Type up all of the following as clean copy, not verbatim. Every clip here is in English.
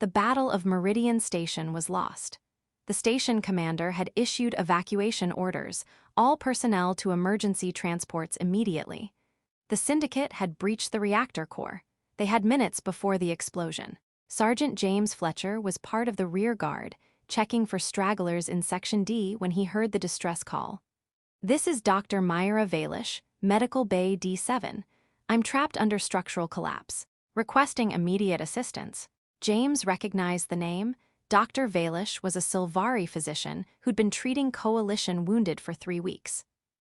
The Battle of Meridian Station was lost. The station commander had issued evacuation orders, all personnel to emergency transports immediately. The syndicate had breached the reactor core. They had minutes before the explosion. Sergeant James Fletcher was part of the rear guard, checking for stragglers in Section D when he heard the distress call. "This is Dr. Mira Valesh, Medical Bay D7. I'm trapped under structural collapse. Requesting immediate assistance." James recognized the name. Dr. Valesh was a Silvari physician who'd been treating coalition wounded for 3 weeks.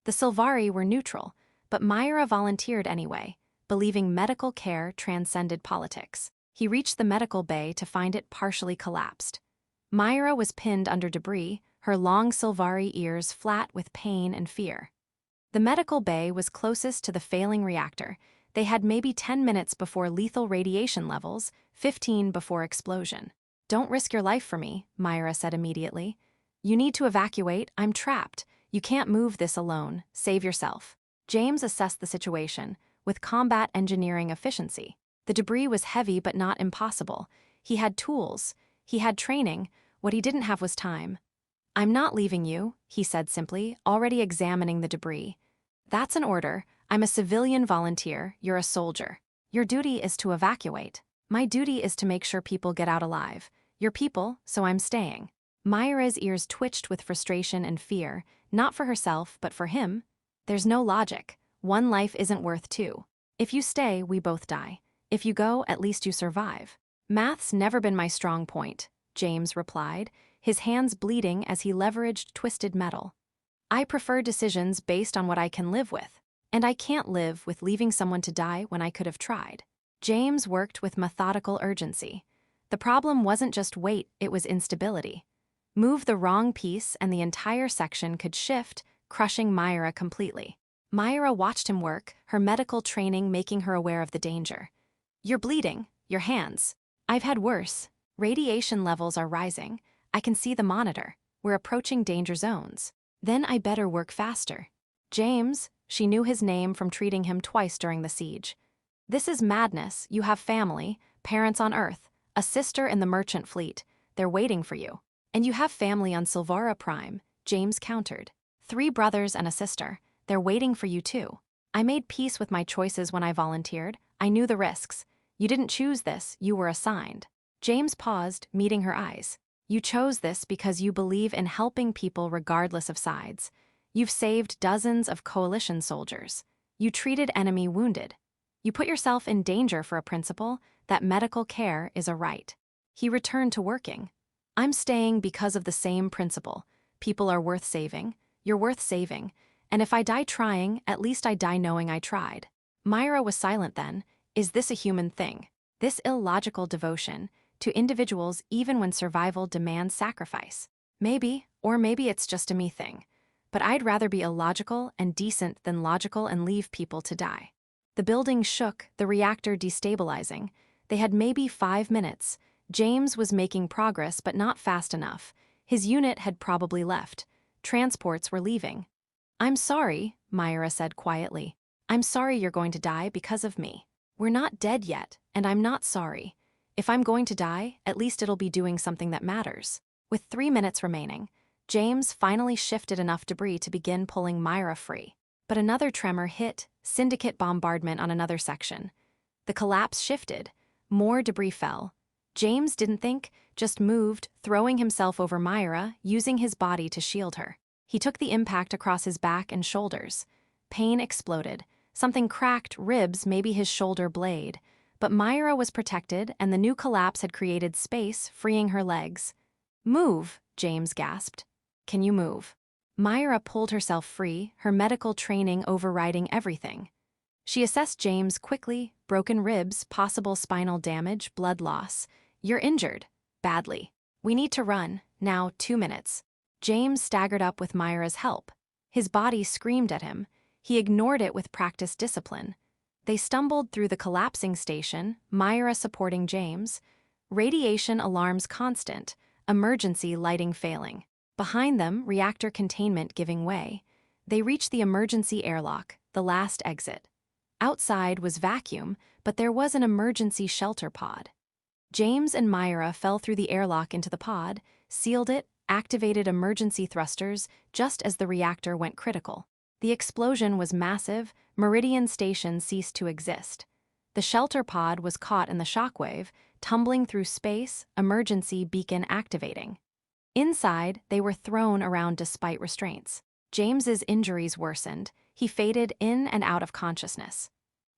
The Silvari were neutral, but Mira volunteered anyway, believing medical care transcended politics. He reached the medical bay to find it partially collapsed. Mira was pinned under debris, her long Silvari ears flat with pain and fear. The medical bay was closest to the failing reactor. They had maybe 10 minutes before lethal radiation levels, 15 before explosion. "Don't risk your life for me," Mira said immediately. "You need to evacuate. I'm trapped. You can't move this alone. Save yourself." James assessed the situation with combat engineering efficiency. The debris was heavy but not impossible. He had tools. He had training. What he didn't have was time. "I'm not leaving you," he said simply, already examining the debris. "That's an order. I'm a civilian volunteer. You're a soldier. Your duty is to evacuate. My duty is to make sure people get out alive. You're people, so I'm staying." Myra's ears twitched with frustration and fear, not for herself, but for him. "There's no logic. One life isn't worth two. If you stay, we both die. If you go, at least you survive." "Math's never been my strong point," James replied, his hands bleeding as he leveraged twisted metal. "I prefer decisions based on what I can live with, and I can't live with leaving someone to die when I could have tried." James worked with methodical urgency. The problem wasn't just weight, it was instability. Move the wrong piece and the entire section could shift, crushing Mira completely. Mira watched him work, her medical training making her aware of the danger. "You're bleeding. Your hands. I've had worse. Radiation levels are rising. I can see the monitor. We're approaching danger zones. Then I better work faster." "James," she knew his name from treating him twice during the siege. "This is madness. You have family, parents on Earth, a sister in the merchant fleet. They're waiting for you. And you have family on Silvara Prime," James countered. "3 brothers and a sister. They're waiting for you too. I made peace with my choices when I volunteered. I knew the risks. You didn't choose this, you were assigned." James paused, meeting her eyes. "You chose this because you believe in helping people regardless of sides. You've saved dozens of coalition soldiers. You treated enemy wounded. You put yourself in danger for a principle that medical care is a right." He returned to working. "I'm staying because of the same principle. People are worth saving. You're worth saving. And if I die trying, at least I die knowing I tried." Mira was silent then. Is this a human thing? This illogical devotion to individuals even when survival demands sacrifice? Maybe, or maybe it's just a me thing. But I'd rather be illogical and decent than logical and leave people to die. The building shook, the reactor destabilizing. They had maybe 5 minutes. James was making progress, but not fast enough. His unit had probably left. Transports were leaving. "I'm sorry," Mira said quietly. "I'm sorry you're going to die because of me. We're not dead yet, and I'm not sorry. If I'm going to die, at least it'll be doing something that matters." With 3 minutes remaining, James finally shifted enough debris to begin pulling Mira free. But another tremor hit, syndicate bombardment on another section. The collapse shifted. More debris fell. James didn't think, just moved, throwing himself over Mira, using his body to shield her. He took the impact across his back and shoulders. Pain exploded. Something cracked, ribs, maybe his shoulder blade. But Mira was protected, and the new collapse had created space, freeing her legs. "Move," James gasped. "Can you move?" Mira pulled herself free, her medical training overriding everything. She assessed James quickly, broken ribs, possible spinal damage, blood loss. "You're injured. Badly. We need to run. Now, 2 minutes." James staggered up with Myra's help. His body screamed at him. He ignored it with practiced discipline. They stumbled through the collapsing station, Mira supporting James. Radiation alarms constant, emergency lighting failing. Behind them, reactor containment giving way. They reached the emergency airlock, the last exit. Outside was vacuum, but there was an emergency shelter pod. James and Myra fell through the airlock into the pod, sealed it, activated emergency thrusters just as the reactor went critical. The explosion was massive. Meridian Station ceased to exist. The shelter pod was caught in the shockwave, tumbling through space, emergency beacon activating. Inside, they were thrown around despite restraints. James's injuries worsened. He faded in and out of consciousness.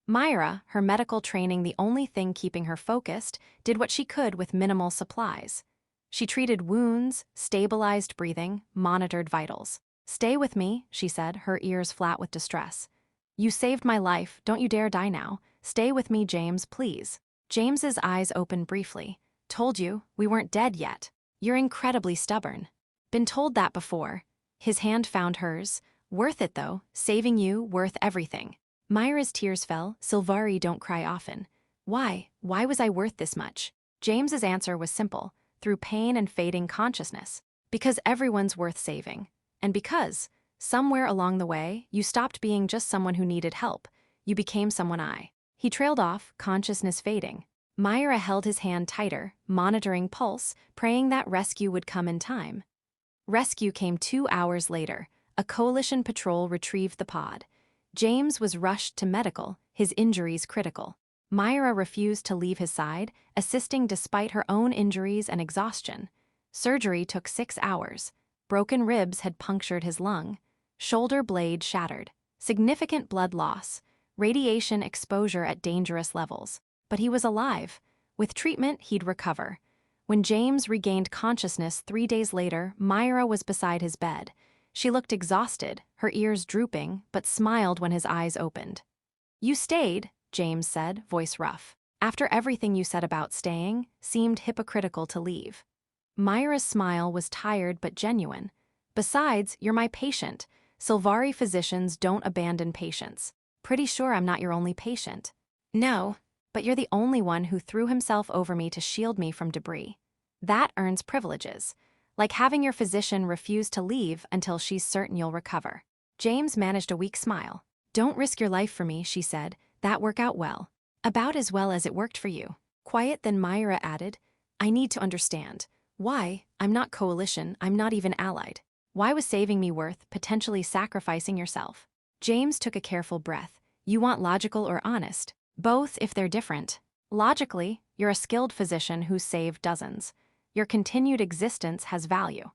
Myra, her medical training the only thing keeping her focused, did what she could with minimal supplies. She treated wounds, stabilized breathing, monitored vitals. "Stay with me," she said, her ears flat with distress. "You saved my life, don't you dare die now. Stay with me, James, please." James's eyes opened briefly. "Told you, we weren't dead yet. You're incredibly stubborn." "Been told that before." His hand found hers. "Worth it though, saving you, worth everything." Myra's tears fell. "Silvari don't cry often. Why was I worth this much?" James's answer was simple, through pain and fading consciousness. "Because everyone's worth saving. And because, somewhere along the way, you stopped being just someone who needed help. You became someone I." He trailed off, consciousness fading. Myra held his hand tighter, monitoring pulse, praying that rescue would come in time. Rescue came 2 hours later. A coalition patrol retrieved the pod. James was rushed to medical, his injuries critical. Myra refused to leave his side, assisting despite her own injuries and exhaustion. Surgery took 6 hours. Broken ribs had punctured his lung. Shoulder blade shattered. Significant blood loss. Radiation exposure at dangerous levels. But he was alive. With treatment, he'd recover. When James regained consciousness 3 days later, Myra was beside his bed. She looked exhausted, her ears drooping, but smiled when his eyes opened. "You stayed," James said, voice rough. "After everything you said about staying, seemed hypocritical to leave." Myra's smile was tired but genuine. "Besides, you're my patient. Silvari physicians don't abandon patients. Pretty sure I'm not your only patient." "No, but you're the only one who threw himself over me to shield me from debris. That earns privileges. Like having your physician refuse to leave until she's certain you'll recover." James managed a weak smile. "Don't risk your life for me," she said. "That worked out well. About as well as it worked for you." Quiet, then Myra added, "I need to understand. Why? I'm not coalition, I'm not even allied. Why was saving me worth potentially sacrificing yourself?" James took a careful breath. "You want logical or honest? Both if they're different. Logically, you're a skilled physician who's saved dozens. Your continued existence has value.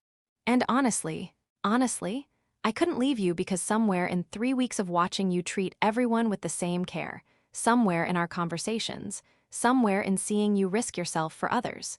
And honestly, I couldn't leave you because somewhere in 3 weeks of watching you treat everyone with the same care, somewhere in our conversations, somewhere in seeing you risk yourself for others,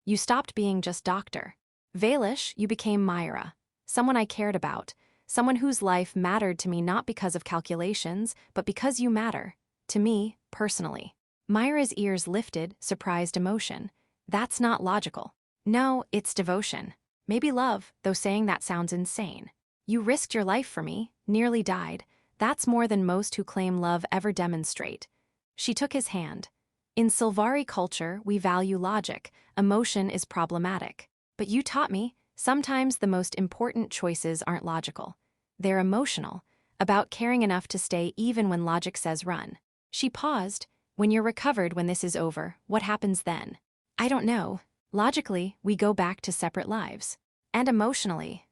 you stopped being just Dr. Valesh, you became Myra, someone I cared about, someone whose life mattered to me not because of calculations, but because you matter, to me, personally." Myra's ears lifted, surprised emotion. "That's not logical." "No, it's devotion. Maybe love, though saying that sounds insane. You risked your life for me, nearly died. That's more than most who claim love ever demonstrate." She took his hand. "In Silvari culture, we value logic. Emotion is problematic. But you taught me, sometimes the most important choices aren't logical. They're emotional, about caring enough to stay even when logic says run." She paused. "When you're recovered, when this is over, what happens then?" "I don't know. Logically, we go back to separate lives. And emotionally,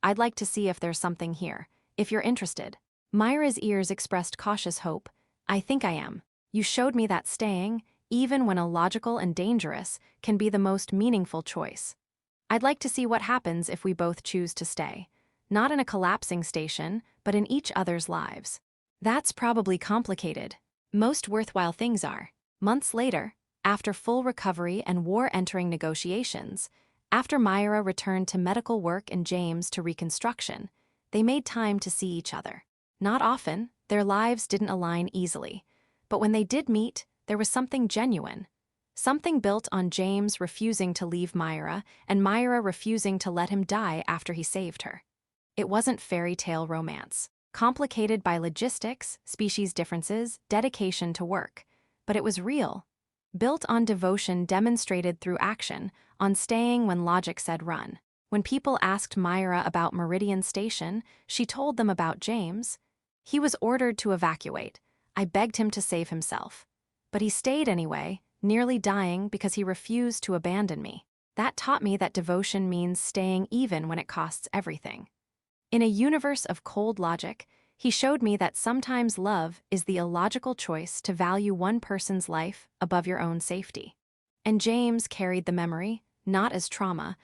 I'd like to see if there's something here, if you're interested." Myra's ears expressed cautious hope. "I think I am. You showed me that staying, even when illogical and dangerous, can be the most meaningful choice. I'd like to see what happens if we both choose to stay. Not in a collapsing station, but in each other's lives." "That's probably complicated. Most worthwhile things are." Months later, after full recovery and war-entering negotiations, after Myra returned to medical work and James to reconstruction, they made time to see each other. Not often, their lives didn't align easily, but when they did meet, there was something genuine. Something built on James refusing to leave Myra and Myra refusing to let him die after he saved her. It wasn't fairy tale romance, complicated by logistics, species differences, dedication to work, but it was real. Built on devotion demonstrated through action, on staying when logic said run. When people asked Myra about Meridian Station, she told them about James. "He was ordered to evacuate. I begged him to save himself. But he stayed anyway, nearly dying because he refused to abandon me. That taught me that devotion means staying even when it costs everything. In a universe of cold logic, he showed me that sometimes love is the illogical choice to value one person's life above your own safety. And James carried the memory, not as trauma,